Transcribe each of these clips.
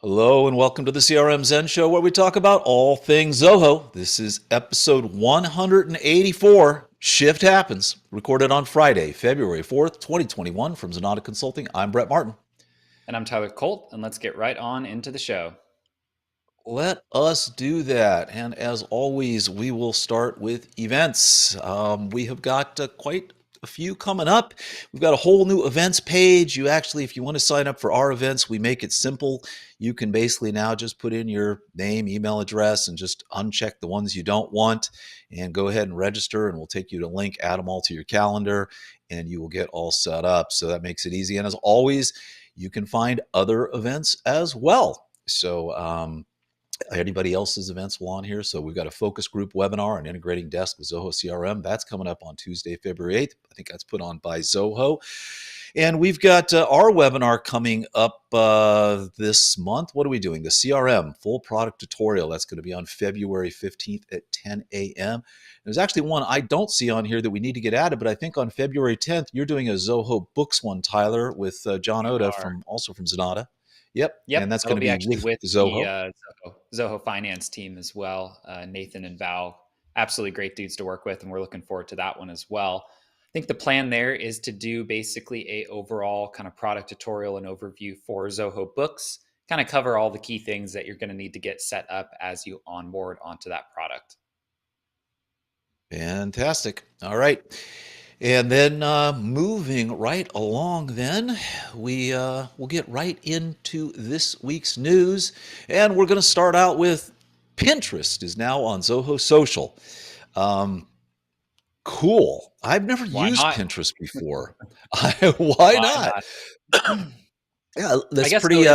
Hello and welcome to the CRM Zen Show, where we talk about all things Zoho. This is episode 184. Shift Happens, recorded on Friday, February 4th, 2021 from Zenatta Consulting. I'm Brett Martin. And I'm Tyler Colt, and let's get right on into the show. Let us do that. And as always, we will start with events. We have got quite a few coming up. We've got a whole new events page. You actually, if you want to sign up for our events, we make it simple. You can basically now just put in your name, email address, and just uncheck the ones you don't want and go ahead and register, and we'll take you to a link, add them all to your calendar, and you will get all set up. So that makes it easy. And as always, you can find other events as well. So, anybody else's events will on here. So we've got a focus group webinar on integrating Desk with Zoho CRM. That's coming up on Tuesday, February 8th. I think that's put on by Zoho. And we've got our webinar coming up this month. What are we doing? The CRM full product tutorial. That's going to be on February 15th at 10 a.m. There's actually one I don't see on here that we need to get added, but I think on February 10th, you're doing a Zoho Books one, Tyler, with John Oda also from Zenatta. Yep. And that's going to be actually with Zoho. The Zoho finance team as well. Nathan and Val, absolutely great dudes to work with, and we're looking forward to that one as well. I think the plan there is to do basically a overall kind of product tutorial and overview for Zoho Books, kind of cover all the key things that you're going to need to get set up as you onboard onto that product. Fantastic. All right. And then moving right along, then we'll get right into this week's news, and we're going to start out with Pinterest is now on Zoho Social. Cool. I've never used Pinterest before. Why not? Yeah, that's pretty.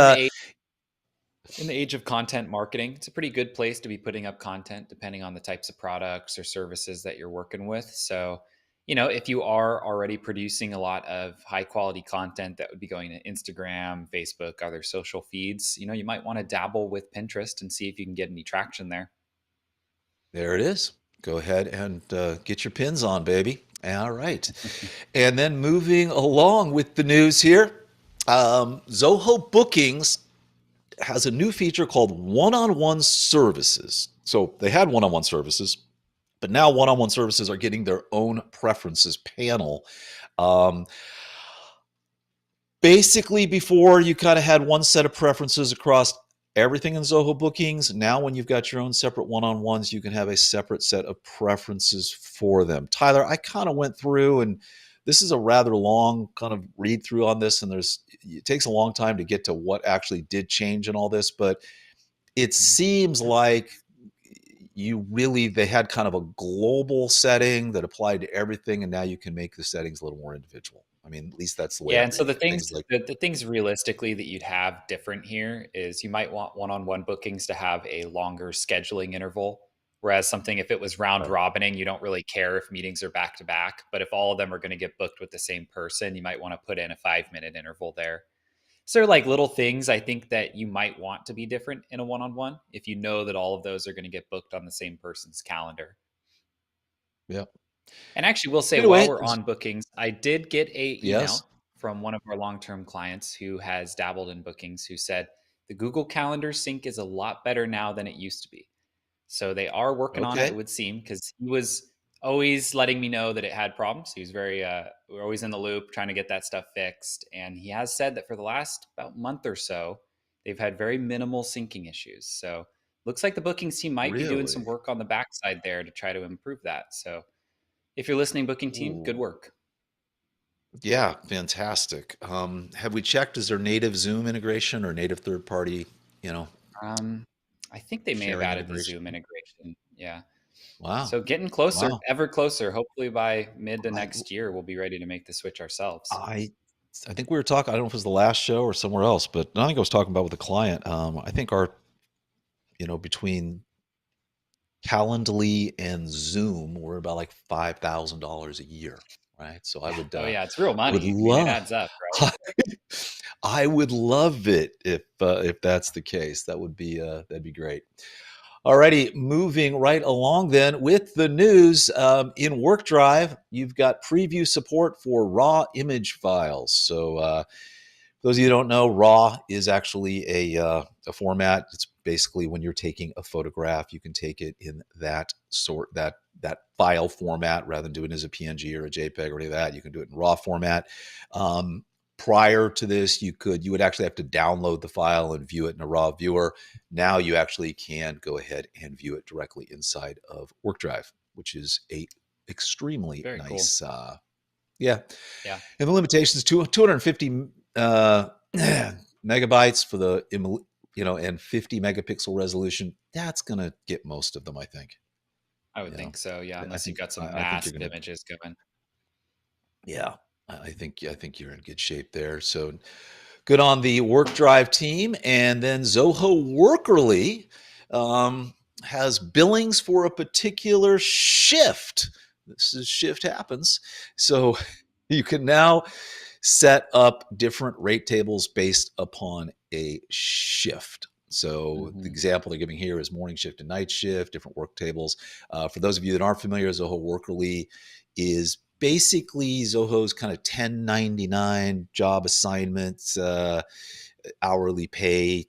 In the age of content marketing, it's a pretty good place to be putting up content depending on the types of products or services that you're working with. So, if you are already producing a lot of high quality content that would be going to Instagram, Facebook, other social feeds, you might want to dabble with Pinterest and see if you can get any traction there. There it is. Go ahead and get your pins on, baby. All right. And then moving along with the news here, Zoho Bookings has a new feature called one-on-one services. So they had one-on-one services, but now one-on-one services are getting their own preferences panel. Basically, before you kind of had one set of preferences across everything in Zoho Bookings. Now, when you've got your own separate one-on-ones, you can have a separate set of preferences for them. Tyler, I kind of went through, and this is a rather long kind of read through on this, and it takes a long time to get to what actually did change in all this, but it seems like they had kind of a global setting that applied to everything, and now you can make the settings a little more individual. I mean, at least that's the way. Yeah, and so the things realistically that you'd have different here is you might want one-on-one bookings to have a longer scheduling interval, whereas if it was round robining, you don't really care if meetings are back to back, but if all of them are going to get booked with the same person, you might want to put in a 5-minute interval there. So like little things I think that you might want to be different in a one-on-one if you know that all of those are going to get booked on the same person's calendar. Yeah. And actually, we'll say while we're on bookings, I did get a email from one of our long-term clients who has dabbled in bookings who said the Google Calendar sync is a lot better now than it used to be. So they are working on it, it would seem, because he was always letting me know that it had problems. He was we're always in the loop trying to get that stuff fixed. And he has said that for the last about month or so, they've had very minimal syncing issues. So looks like the bookings team might be doing some work on the backside there to try to improve that. So if you're listening, booking team, good work. Yeah, fantastic. Have we checked, is there native Zoom integration or native third-party, I think they may have added the Zoom integration. Yeah. Wow. So getting closer, ever closer. Hopefully by mid to next year, we'll be ready to make the switch ourselves. I think we were talking, I don't know if it was the last show or somewhere else, but I think I was talking about with a client. I think our, between Calendly and Zoom, we're about like $5,000 a year, right? So I would. Oh yeah, it's real money. It adds up, right? I would love it if that's the case. That'd be great. Alrighty, moving right along then with the news. In Workdrive, you've got preview support for raw image files. So those of you who don't know, RAW is actually a format. It's basically when you're taking a photograph, you can take it in that file format rather than doing it as a PNG or a JPEG or any of that. You can do it in RAW format. Prior to this, you would actually have to download the file and view it in a RAW viewer. Now you actually can go ahead and view it directly inside of Workdrive, which is a extremely Very nice. Cool. Yeah. And the limitations 250 megabytes for the and 50 megapixel resolution. That's gonna get most of them, I think. I would think so. Yeah, unless you've got some massive images going. Yeah, I think you're in good shape there. So good on the Workdrive team, and then Zoho Workerly has billings for a particular shift. Shift happens, so you can now set up different rate tables based upon a shift. So the example they're giving here is morning shift and night shift, different work tables. For those of you that aren't familiar, Zoho Workerly is basically Zoho's kind of 1099 job assignments, hourly pay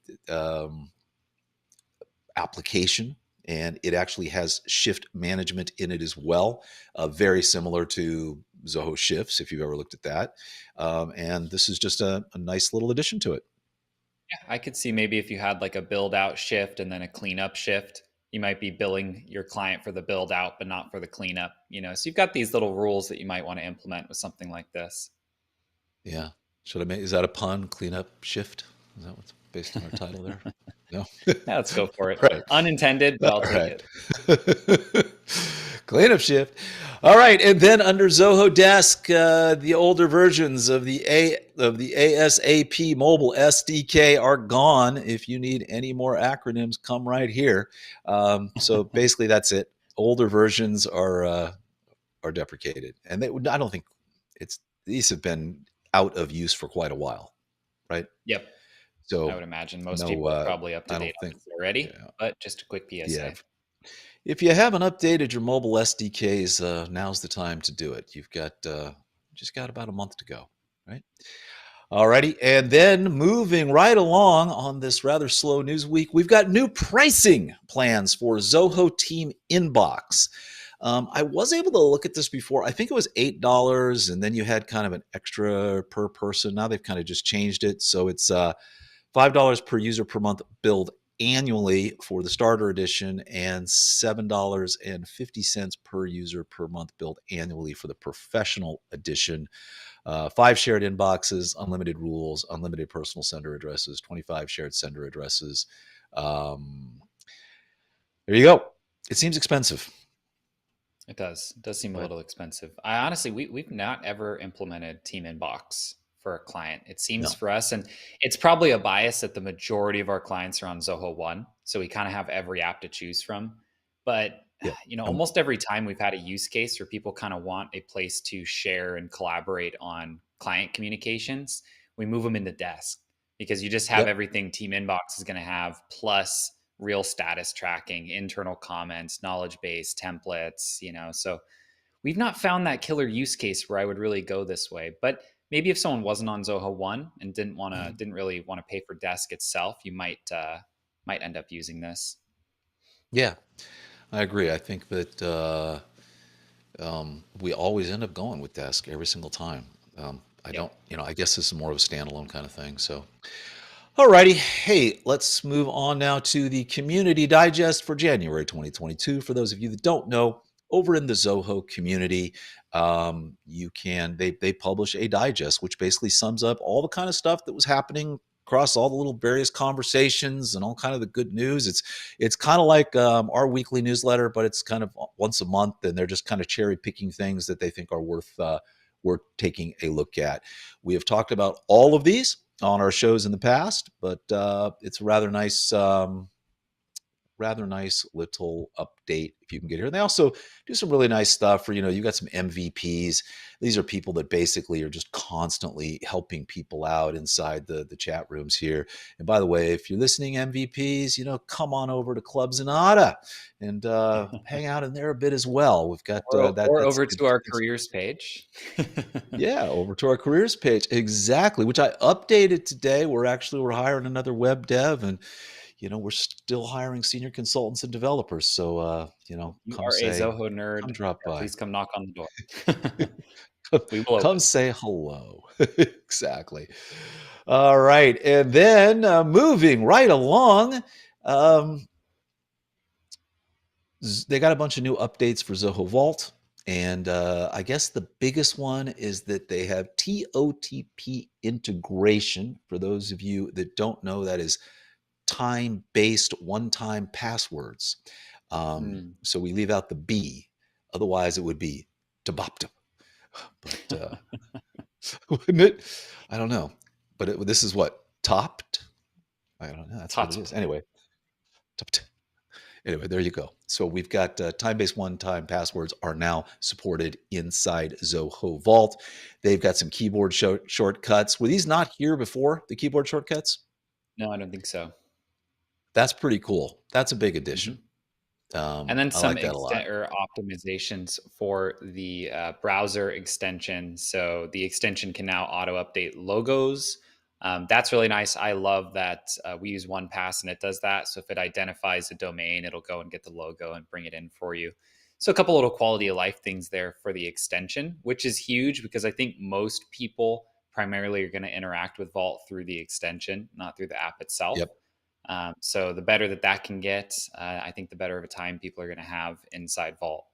application. And it actually has shift management in it as well, very similar to Zoho Shifts, if you've ever looked at that. And this is just a nice little addition to it. Yeah, I could see maybe if you had like a build out shift and then a cleanup shift, you might be billing your client for the build out, but not for the cleanup, So you've got these little rules that you might want to implement with something like this. Yeah. Is that a pun? Cleanup shift? Is that what's based on our title there? No. Yeah, let's go for it. Right. Unintended, but I'll take it. Cleanup shift. All right, and then under Zoho Desk, the older versions of the ASAP mobile SDK are gone. If you need any more acronyms, come right here. So basically, that's it. Older versions are deprecated, and I don't think these have been out of use for quite a while, right? Yep. So I would imagine most people are probably up to date on this already, but just a quick PSA. Yeah. If you haven't updated your mobile SDKs, now's the time to do it. You've got just got about a month to go, right? Alrighty, and then moving right along on this rather slow news week, we've got new pricing plans for Zoho TeamInbox. I was able to look at this before. I think it was $8, and then you had kind of an extra per person. Now they've kind of just changed it, so it's $5 per user per month billed annually for the starter edition, and $7.50 per user per month billed annually for the professional edition. 5 shared inboxes, unlimited rules, unlimited personal sender addresses, 25 shared sender addresses. There you go. It seems expensive. It does. It does seem a little expensive. I honestly, we've not ever implemented TeamInbox for a client. It seems for us, and it's probably a bias that the majority of our clients are on Zoho One, so we kind of have every app to choose from. But almost every time we've had a use case where people kind of want a place to share and collaborate on client communications, we move them into Desk, because you just have everything TeamInbox is going to have, plus real status tracking, internal comments, knowledge base, templates. So we've not found that killer use case where I would really go this way. But maybe if someone wasn't on Zoho One and didn't really want to pay for Desk itself, you might end up using this. Yeah, I agree. I think that we always end up going with Desk every single time. I guess this is more of a standalone kind of thing. So, alrighty. Hey, let's move on now to the Community Digest for January 2022. For those of you that don't know, over in the Zoho community, they publish a digest, which basically sums up all the kind of stuff that was happening across all the little various conversations and all kind of the good news. It's kind of like our weekly newsletter, but it's kind of once a month, and they're just kind of cherry picking things that they think are worth taking a look at. We have talked about all of these on our shows in the past, but it's a rather nice rather nice little update if you can get here. And they also do some really nice stuff for, you got some MVPs. These are people that basically are just constantly helping people out inside the chat rooms here. And by the way, if you're listening, MVPs, come on over to Club Zenatta and hang out in there a bit as well. We've got or that's over good. to our careers page. Yeah, over to our careers page. Exactly, which I updated today. We're hiring another web dev, and we're still hiring senior consultants and developers. So You come are a Zoho come nerd. drop by. Please come knock on the door. We will Come open. say hello. Exactly. All right, and then moving right along, they got a bunch of new updates for Zoho Vault. And I guess the biggest one is that they have TOTP integration. For those of you that don't know, that is time-based one-time passwords. So we leave out the B. Otherwise, it would be Tabopta. But wouldn't it? I don't know. But this is what? Topped? I don't know. That's what it is. Anyway. Topped. Anyway, there you go. So we've got time-based one-time passwords are now supported inside Zoho Vault. They've got some keyboard shortcuts. Were these not here before, the keyboard shortcuts? No, I don't think so. That's pretty cool. That's a big addition. And then some like that a lot. optimizations for the browser extension. So the extension can now auto-update logos. That's really nice. I love that we use OnePass and it does that. So if it identifies a domain, it'll go and get the logo and bring it in for you. So a couple little quality of life things there for the extension, which is huge because I think most people primarily are going to interact with Vault through the extension, not through the app itself. Yep. So the better that can get, I think the better of a time people are going to have inside Vault.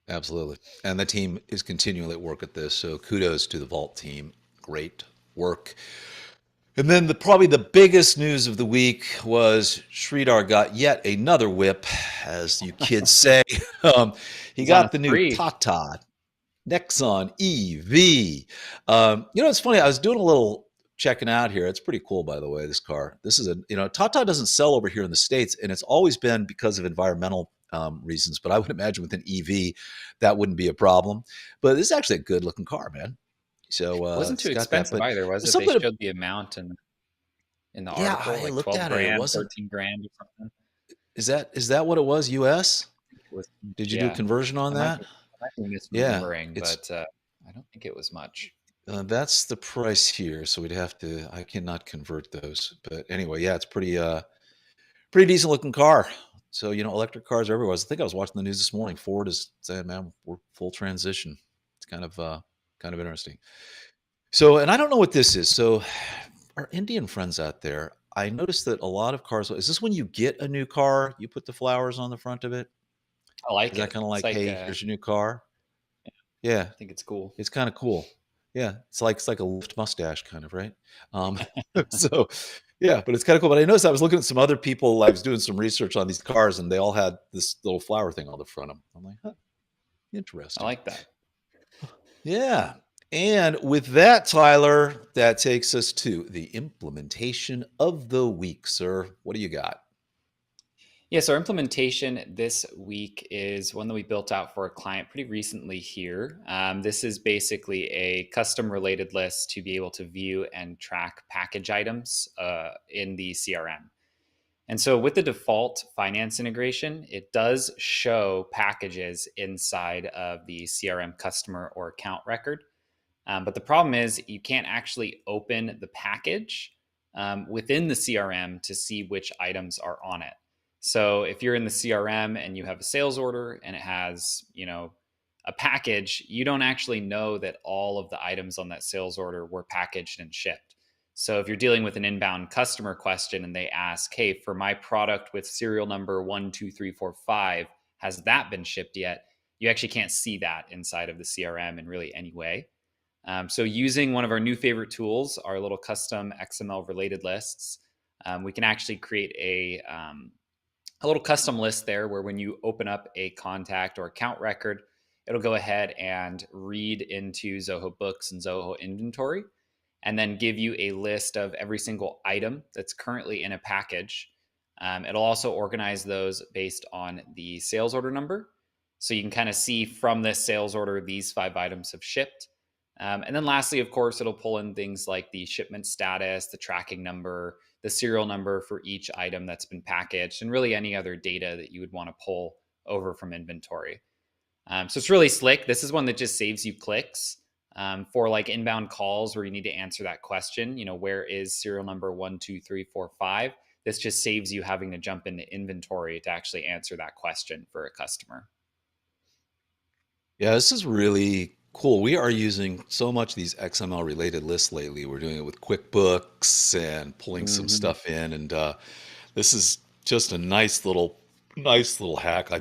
Absolutely. And the team is continually at work at this. So kudos to the Vault team. Great work. And then probably the biggest news of the week was Sridhar got yet another whip, as you kids say. He got the new Tata Nexon EV. It's funny. I was doing a little checking out here. It's pretty cool, by the way, this car. This is Tata doesn't sell over here in the States, and it's always been because of environmental reasons. But I would imagine with an EV, that wouldn't be a problem. But this is actually a good looking car, man. So it wasn't too expensive either, was it? They showed the amount in the article, I like looked 12 at grand, it. It wasn't 13 grand or something. Is that what it was? US? Did you do a conversion on that? I might be misremembering, but I don't think it was much. That's the price here, so we'd have to. I cannot convert those, but anyway, yeah, it's pretty decent looking car. So electric cars are everywhere. I think I was watching the news this morning. Ford is saying, "Man, we're full transition." It's kind of interesting. So, and I don't know what this is. So, our Indian friends out there, I noticed that a lot of cars. Is this when you get a new car, you put the flowers on the front of it? I like it. Is that kind of like, hey, here's your new car? Yeah, I think it's cool. It's kind of cool. Yeah, it's like a lift mustache, kind of, right? So, yeah, but it's kind of cool. But I noticed I was looking at some other people. I was doing some research on these cars, and they all had this little flower thing on the front of them. I'm like, huh, interesting. I like that. Yeah. And with that, Tyler, that takes us to the implementation of the week, sir. What do you got? Yes, our implementation this week is one that we built out for a client pretty recently here. This is basically a custom related list to be able to view and track package items in the CRM. And so with the default finance integration, it does show packages inside of the CRM customer or account record. But the problem is you can't actually open the package within the CRM to see which items are on it. So if you're in the CRM and you have a sales order and it has, a package, you don't actually know that all of the items on that sales order were packaged and shipped. So if you're dealing with an inbound customer question and they ask, hey, for my product with serial number 12345, has that been shipped yet? You actually can't see that inside of the CRM in really any way. So using one of our new favorite tools, our little custom XML related lists, we can actually create a little custom list there where when you open up a contact or account record, it'll go ahead and read into Zoho Books and Zoho Inventory, and then give you a list of every single item that's currently in a package. It'll also organize those based on the sales order number. So you can kind of see from this sales order, these 5 items have shipped. And then lastly, of course, it'll pull in things like the shipment status, the tracking number, the serial number for each item that's been packaged, and really any other data that you would want to pull over from inventory. So it's really slick. This is one that just saves you clicks for like inbound calls where you need to answer that question. Where is serial number 12345? This just saves you having to jump into inventory to actually answer that question for a customer. Yeah, this is really cool. We are using so much these XML related lists lately. We're doing it with QuickBooks and pulling some stuff in, and this is just a nice little hack. I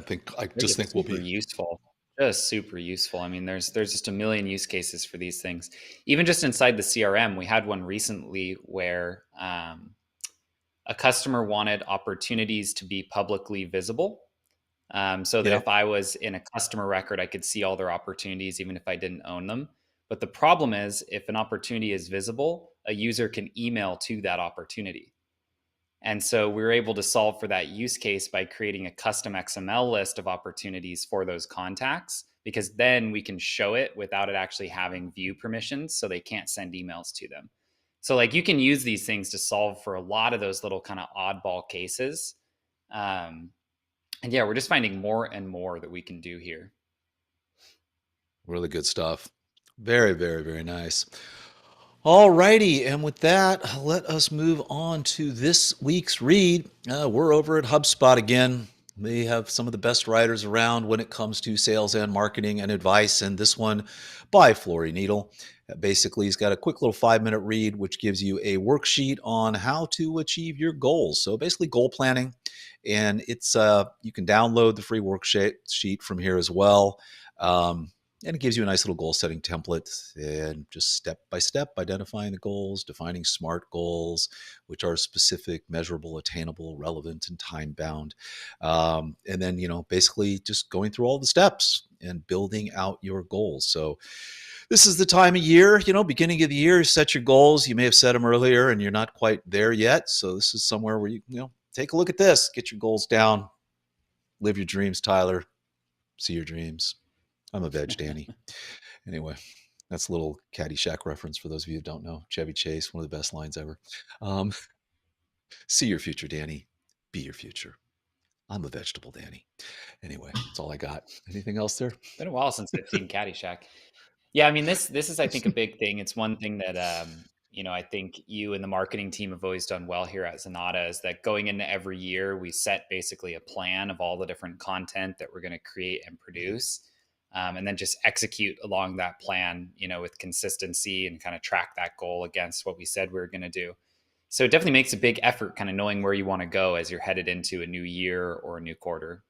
just think will Super be. useful. Just super useful. I mean, there's just a million use cases for these things. Even just inside the CRM, we had one recently where a customer wanted opportunities to be publicly visible. So that Yeah. if I was in a customer record, I could see all their opportunities, even if I didn't own them. But the problem is, if an opportunity is visible, a user can email to that opportunity. And so we were able to solve for that use case by creating a custom XML list of opportunities for those contacts, because then we can show it without it actually having view permissions, so they can't send emails to them. So like you can use these things to solve for a lot of those little kind of oddball cases. And yeah, we're just finding more and more that we can do here. Really good stuff. Very, very, very nice. All righty, and with that, let us move on to this week's read. We're over at HubSpot again. They have some of the best writers around when it comes to sales and marketing and advice, and this one by Flory Needle. Basically, he's got a quick little 5-minute read, which gives you a worksheet on how to achieve your goals. So basically, goal planning, and it's you can download the free worksheet from here as well. And it gives you a nice little goal setting template and just step by step identifying the goals, defining SMART goals, which are specific, measurable, attainable, relevant, and time bound. And then, basically just going through all the steps and building out your goals. So this is the time of year, beginning of the year, set your goals. You may have set them earlier and you're not quite there yet. So this is somewhere where take a look at this, get your goals down, live your dreams, Tyler, see your dreams. I'm a veg, Danny. Anyway, that's a little Caddyshack reference for those of you who don't know. Chevy Chase, one of the best lines ever. See your future, Danny. Be your future. I'm a vegetable, Danny. Anyway, that's all I got. Anything else there? Been a while since I've seen Caddyshack. Yeah, I mean this is I think a big thing. It's one thing that I think you and the marketing team have always done well here at Zenatta, is that going into every year we set basically a plan of all the different content that we're going to create and produce. And then just execute along that plan, with consistency, and kind of track that goal against what we said we were going to do. So it definitely makes a big effort kind of knowing where you want to go as you're headed into a new year or a new quarter.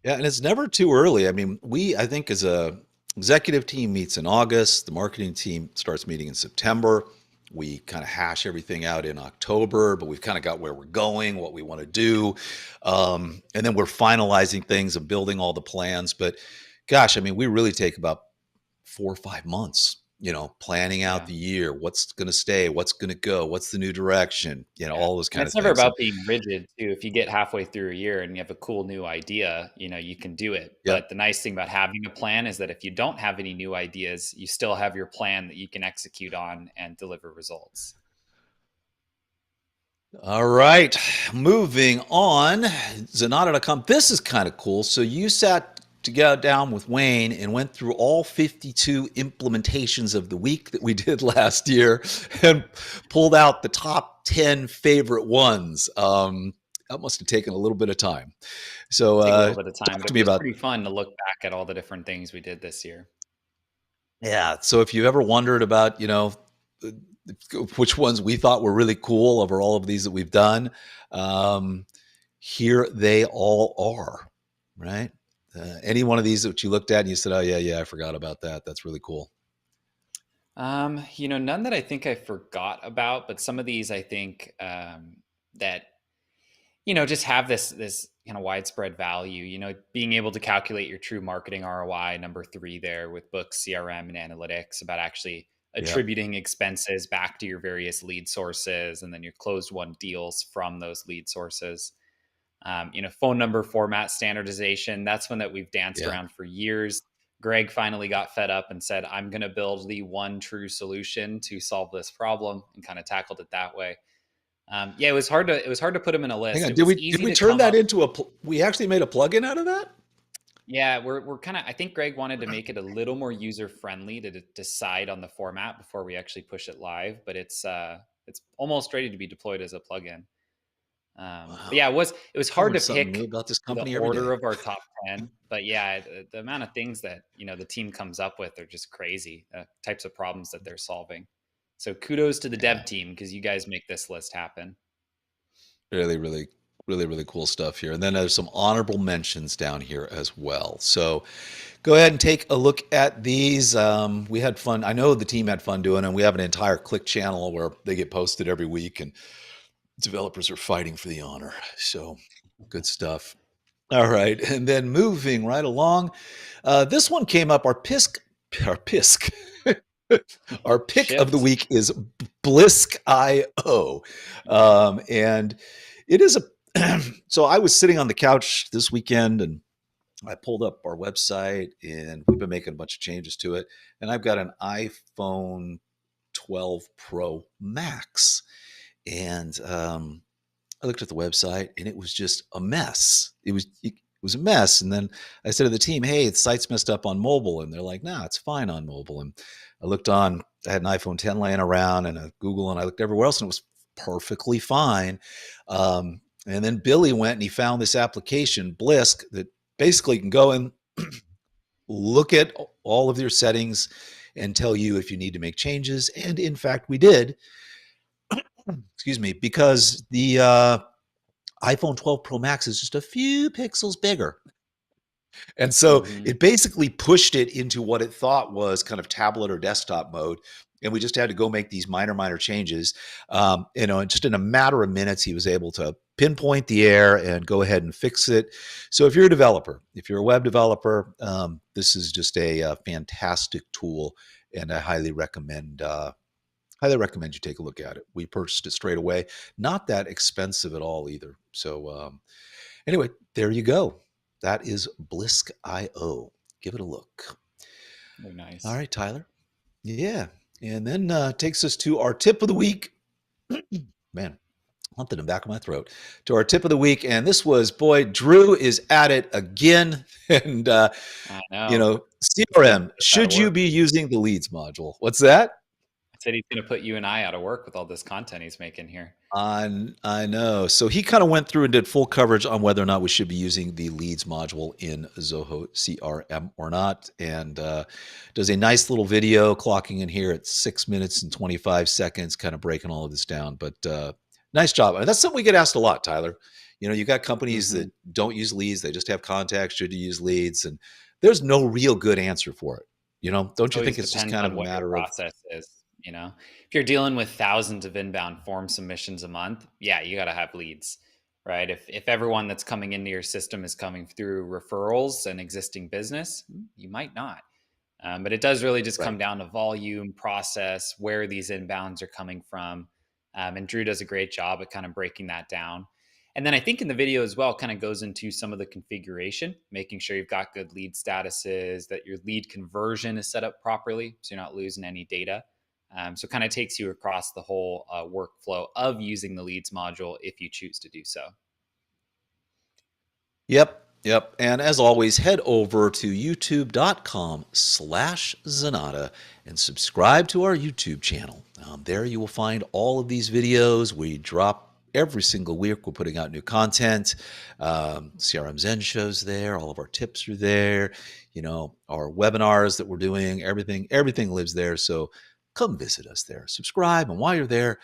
Yeah, and it's never too early. I mean, I think as a executive team meets in August, the marketing team starts meeting in September. We kind of hash everything out in October, but we've kind of got where we're going, what we want to do. And then we're finalizing things and building all the plans. But gosh, I mean, we really take about 4 or 5 months, planning out the year, what's going to stay, what's going to go, what's the new direction, all those kind of It's never things. about being rigid too. If you get halfway through a year and you have a cool new idea, you can do it. Yep. But the nice thing about having a plan is that if you don't have any new ideas, you still have your plan that you can execute on and deliver results. All right, moving on. Zenatta.com. This is kind of cool. So you sat to go down with Wayne and went through all 52 implementations of the week that we did last year and pulled out the top 10 favorite ones. That must have taken a little bit of time. So Take a little bit of time, talk but to it me was about. pretty fun to look back at all the different things we did this year. Yeah. So if you ever wondered about, which ones we thought were really cool over all of these that we've done, here they all are, right? Any one of these that you looked at and you said, oh, yeah, I forgot about that. That's really cool. None that I think I forgot about, but some of these I think that, just have this kind of widespread value, being able to calculate your true marketing ROI, number 3 there with books, CRM, and analytics, about actually attributing expenses back to your various lead sources, and then your closed won deals from those lead sources. Phone number format standardization. That's one that we've danced around for years. Greg finally got fed up and said, I'm going to build the one true solution to solve this problem, and kind of tackled it that way. It was hard to put him in a list. Hang on, did we turn that into we actually made a plugin out of that? Yeah, we're kind of, I think Greg wanted to make it a little more user friendly to decide on the format before we actually push it live, but it's almost ready to be deployed as a plugin. Wow. But yeah, it was hard to pick about this company the order of our top 10, but yeah, the amount of things that, the team comes up with are just crazy, types of problems that they're solving. So kudos to the dev team, because you guys make this list happen. Really, really, really, really cool stuff here. And then there's some honorable mentions down here as well. So go ahead and take a look at these. We had fun. I know the team had fun doing them. We have an entire Click channel where they get posted every week, and developers are fighting for the honor. So good stuff. All right. And then moving right along, this one came up. Our pick of the week is Blisk.io. And it is so I was sitting on the couch this weekend, and I pulled up our website, and we've been making a bunch of changes to it. And I've got an iPhone 12 Pro Max. And I looked at the website, and it was just a mess. It was a mess. And then I said to the team, hey, the site's messed up on mobile. And they're like, nah, it's fine on mobile. And I had an iPhone 10 laying around, and a Google, and I looked everywhere else, and it was perfectly fine. And then Billy went and he found this application, Blisk, that basically can go and look at all of your settings and tell you if you need to make changes. And in fact, we did. Excuse me, because the iPhone 12 Pro Max is just a few pixels bigger. And so it basically pushed it into what it thought was kind of tablet or desktop mode. And we just had to go make these minor changes. Just in a matter of minutes, he was able to pinpoint the error and go ahead and fix it. So if you're a developer, if you're a web developer, this is just a fantastic tool, and I highly recommend you take a look at it. We purchased it straight away. Not that expensive at all either. So anyway, there you go. That is Blisk.io. Give it a look. Very nice. All right, Tyler. Yeah. And then takes us to our tip of the week. Man, something in the back of my throat. To our tip of the week. And this was, Drew is at it again. And, CRM, should you be using the leads module? What's that? Said he's going to put you and I out of work with all this content he's making here. I know. So he kind of went through and did full coverage on whether or not we should be using the leads module in Zoho CRM or not, and does a nice little video clocking in here at 6 minutes and 25 seconds, kind of breaking all of this down. But nice job. And that's something we get asked a lot, Tyler. You got companies that don't use leads. They just have contacts. Should you use leads? And there's no real good answer for it. Don't you think it's just kind of a matter of process is? If you're dealing with thousands of inbound form submissions a month, yeah, you got to have leads, right? If everyone that's coming into your system is coming through referrals and existing business, you might not. But it does really just come down to volume, process, where these inbounds are coming from. And Drew does a great job at kind of breaking that down. And then I think in the video as well, kind of goes into some of the configuration, making sure you've got good lead statuses, that your lead conversion is set up properly, so you're not losing any data. So kind of takes you across the whole workflow of using the leads module if you choose to do so. Yep. And as always, head over to youtube.com/Zenatta and subscribe to our YouTube channel. There you will find all of these videos. We drop every single week. We're putting out new content. CRM Zen Show's there. All of our tips are there. Our webinars that we're doing, everything lives there. So come visit us there. Subscribe, and while you're there,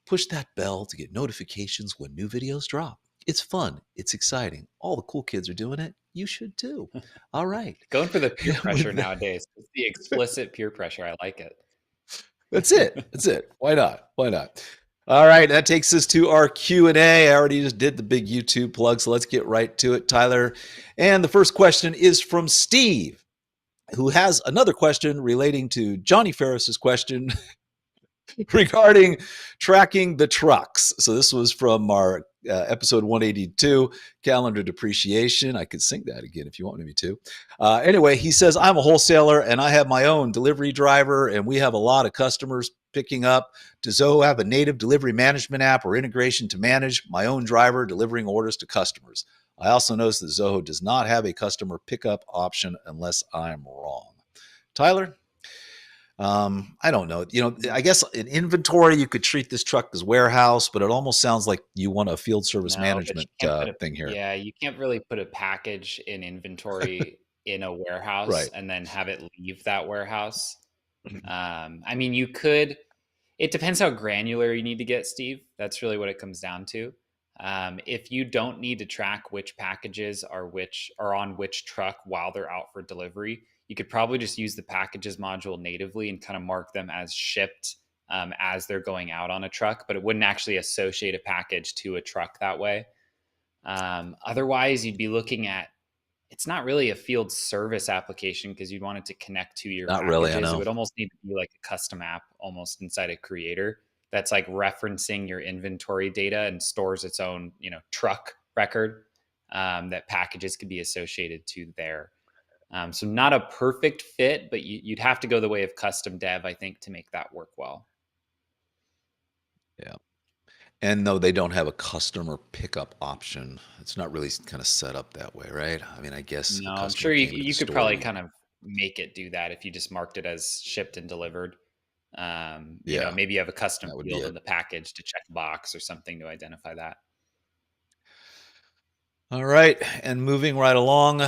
push that bell to get notifications when new videos drop. It's fun. It's exciting. All the cool kids are doing it. You should too. All right. Going for the peer pressure nowadays. It's the explicit peer pressure. I like it. That's it. Why not? All right. That takes us to our Q&A. I already just did the big YouTube plug, so let's get right to it, Tyler. And the first question is from Steve. who has another question relating to Johnny Ferris's question regarding tracking the trucks. So this was from our episode 182, calendar depreciation. I could sing that again if you want me to. Anyway, he says, I'm a wholesaler and I have my own delivery driver, and we have a lot of customers picking up. Does Zoho have a native delivery management app or integration to manage my own driver delivering orders to customers? I also noticed that Zoho does not have a customer pickup option unless I'm wrong. Tyler? I don't know. I guess in inventory, you could treat this truck as warehouse, but it almost sounds like you want a field service No, but management thing here. yeah, you can't really put a package in inventory in a warehouse Right. and then have it leave that warehouse. I mean, you could. It depends how granular you need to get, Steve. That's really what it comes down to. If you don't need to track which packages are on which truck while they're out for delivery, you could probably just use the packages module natively and kind of mark them as shipped as they're going out on a truck, but it wouldn't actually associate a package to a truck that way. Otherwise, you'd be looking at, it's not really a field service application because you'd want it to connect to your Not packages. really, I know. It would almost need to be like a custom app almost inside a creator that's like referencing your inventory data and stores its own, truck record that packages could be associated to there. So not a perfect fit, but you'd have to go the way of custom dev, I think, to make that work well. Yeah. And no, they don't have a customer pickup option. It's not really kind of set up that way, right? I mean, I guess No, a I'm customer sure came to the you could store. probably kind of make it do that if you just marked it as shipped and delivered. Maybe you have a custom field in the package to check a box or something to identify that. All right, and moving right along,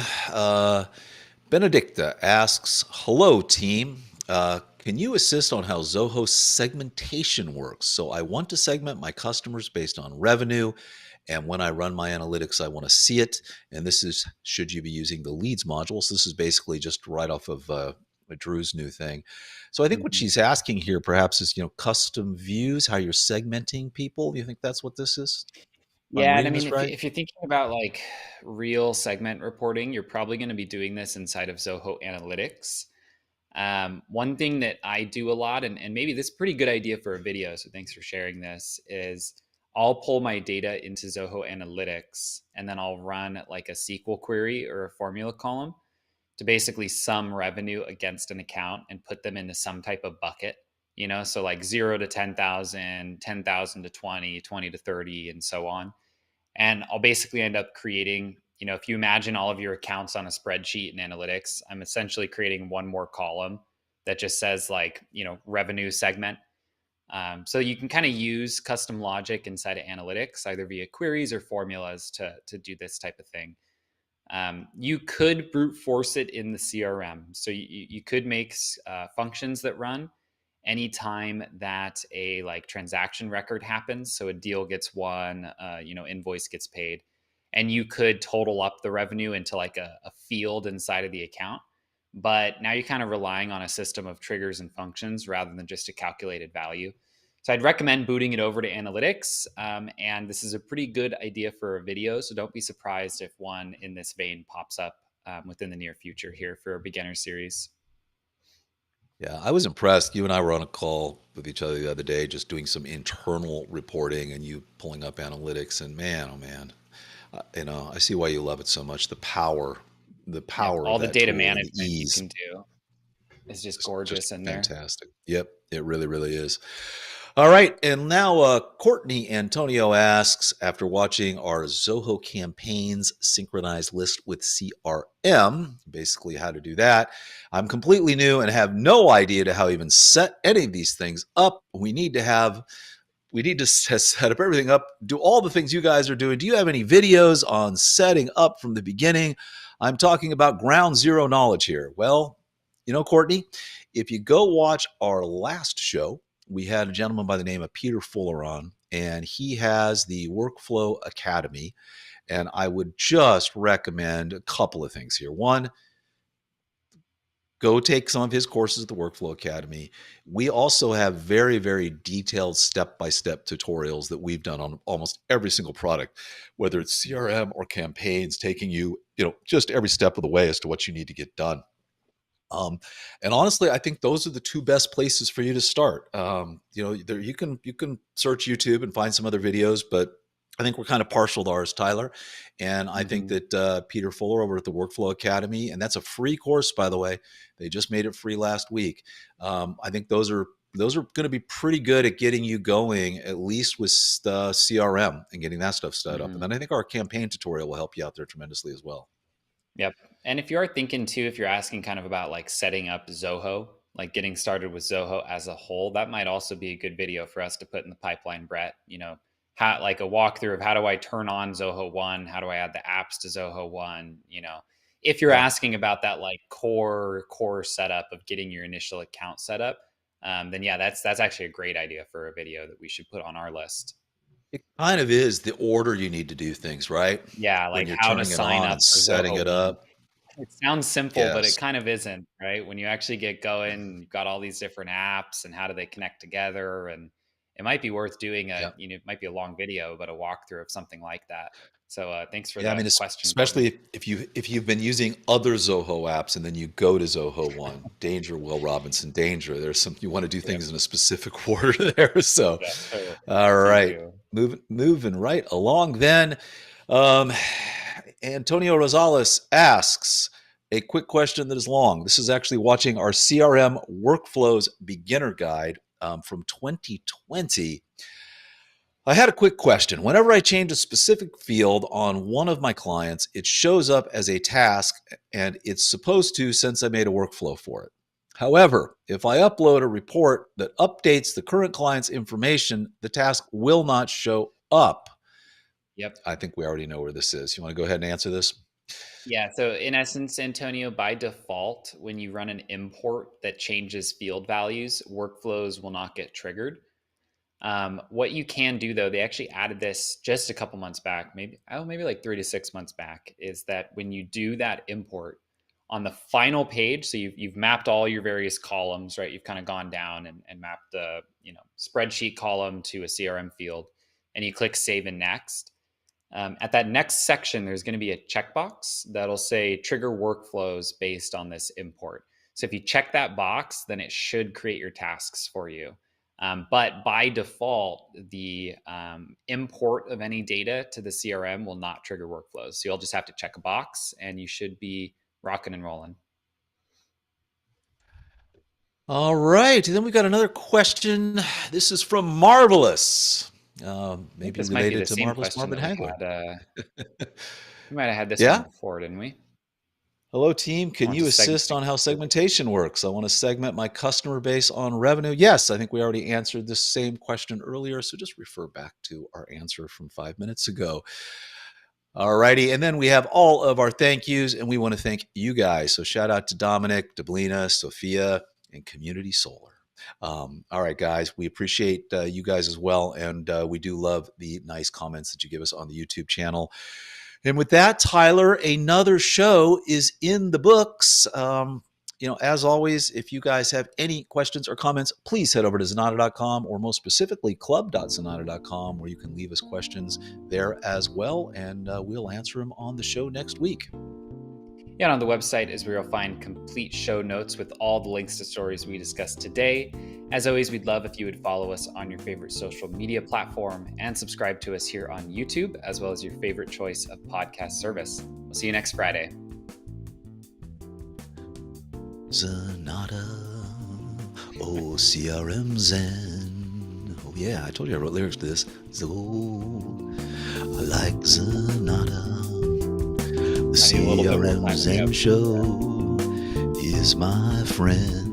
Benedicta asks, hello, team. Can you assist on how Zoho segmentation works? So I want to segment my customers based on revenue, and when I run my analytics, I want to see it. And this is, should you be using the leads module? So this is basically just right off of Drew's new thing. So I think what she's asking here perhaps is, custom views, how you're segmenting people. Do you think that's what this is? Yeah, and I mean, if you're thinking about like real segment reporting, you're probably going to be doing this inside of Zoho Analytics. One thing that I do a lot, and maybe this is a pretty good idea for a video, so thanks for sharing this, is I'll pull my data into Zoho Analytics, and then I'll run like a SQL query or a formula column to basically sum revenue against an account and put them into some type of bucket. So like 0 to 10,000, 10,000 to 20, 20 to 30, and so on. And I'll basically end up creating, if you imagine all of your accounts on a spreadsheet in analytics, I'm essentially creating one more column that just says like, revenue segment. So you can kind of use custom logic inside of analytics, either via queries or formulas to do this type of thing. You could brute force it in the CRM. So you could make functions that run anytime that a like transaction record happens. So a deal gets won, invoice gets paid, and you could total up the revenue into like a field inside of the account. But now you're kind of relying on a system of triggers and functions rather than just a calculated value. So I'd recommend booting it over to analytics. And this is a pretty good idea for a video. So don't be surprised if one in this vein pops up within the near future here for a beginner series. Yeah, I was impressed. You and I were on a call with each other the other day, just doing some internal reporting and you pulling up analytics. And man, oh man, I see why you love it so much. The power all of the that data tool, management the ease. You can do is just gorgeous in there. Fantastic. Yep, it really, really is. All right, and now Courtney Antonio asks, after watching our Zoho campaigns synchronized list with CRM, basically how to do that, I'm completely new and have no idea to how to even set any of these things up. We need to set up everything up, do all the things you guys are doing. Do you have any videos on setting up from the beginning? I'm talking about ground zero knowledge here. Well, Courtney, if you go watch our last show, we had a gentleman by the name of Peter Fuller on, and he has the Workflow Academy. And I would just recommend a couple of things here. One, go take some of his courses at the Workflow Academy. We also have very, very detailed step-by-step tutorials that we've done on almost every single product, whether it's CRM or campaigns, taking you, just every step of the way as to what you need to get done. And honestly, I think those are the two best places for you to start. You can search YouTube and find some other videos, but I think we're kind of partial to ours, Tyler. And I think that Peter Fuller over at the Workflow Academy, and that's a free course, by the way. They just made it free last week. I think those are going to be pretty good at getting you going, at least with the CRM and getting that stuff set up. And then I think our campaign tutorial will help you out there tremendously as well. Yep. And if you are thinking too, if you're asking kind of about like setting up Zoho, like getting started with Zoho as a whole, that might also be a good video for us to put in the pipeline, Brett. How, like a walkthrough of how do I turn on Zoho One? How do I add the apps to Zoho One? If you're asking about that like core setup of getting your initial account set up, then yeah, that's actually a great idea for a video that we should put on our list. It kind of is the order you need to do things, right? Yeah, like when you're how to turning it sign on up and for setting Zoho it One. up. It sounds simple, but it Yes. kind of isn't, right? When you actually get going, you've got all these different apps and how do they connect together? And it might be worth doing it might be a long video, but a walkthrough of something like that. So thanks for Yeah, I mean, the question. especially if you've been using other Zoho apps and then you go to Zoho One, danger, Will Robinson, danger. There's some, you want to do things in a specific order there. So, totally. all right, moving right along. Then, Antonio Rosales asks a quick question that is long. This is actually watching our CRM Workflows Beginner Guide from 2020. I had a quick question. Whenever I change a specific field on one of my clients, it shows up as a task, and it's supposed to since I made a workflow for it. However, if I upload a report that updates the current client's information, the task will not show up. Yep. I think we already know where this is. You want to go ahead and answer this? Yeah. So in essence, Antonio, by default, when you run an import that changes field values, workflows will not get triggered. What you can do though, they actually added this just a couple months back, maybe like 3 to 6 months back, is that when you do that import on the final page, so you've mapped all your various columns, right? You've kind of gone down and mapped the spreadsheet column to a CRM field, and you click Save and Next. At that next section, there's going to be a checkbox that'll say trigger workflows based on this import. So if you check that box, then it should create your tasks for you. But by default, the import of any data to the CRM will not trigger workflows. So you'll just have to check a box and you should be rocking and rolling. All right. And then we got another question. This is from Marvelous. Maybe related to Marvelous Marvin Hagler. We might have had this one before, didn't we? Hello, team. Can you assist on how segmentation works? I want to segment my customer base on revenue. Yes, I think we already answered this same question earlier, so just refer back to our answer from 5 minutes ago. All righty, and then we have all of our thank yous, and we want to thank you guys. So shout out to Dominic, Deblina, Sophia, and Community Solar. All right, guys, we appreciate you guys as well, and we do love the nice comments that you give us on the YouTube channel. And with that, Tyler, another show is in the books. As always, if you guys have any questions or comments, please head over to Zenatta.com, or most specifically club.zenatta.com, where you can leave us questions there as well, and we'll answer them on the show next week. Yeah, and on the website is where you'll find complete show notes with all the links to stories we discussed today. As always, we'd love if you would follow us on your favorite social media platform and subscribe to us here on YouTube, as well as your favorite choice of podcast service. We'll see you next Friday. Zenatta, oh CRM Zen. Oh yeah, I told you I wrote lyrics to this. Like Zenatta. The CRM Zen Show is my friend.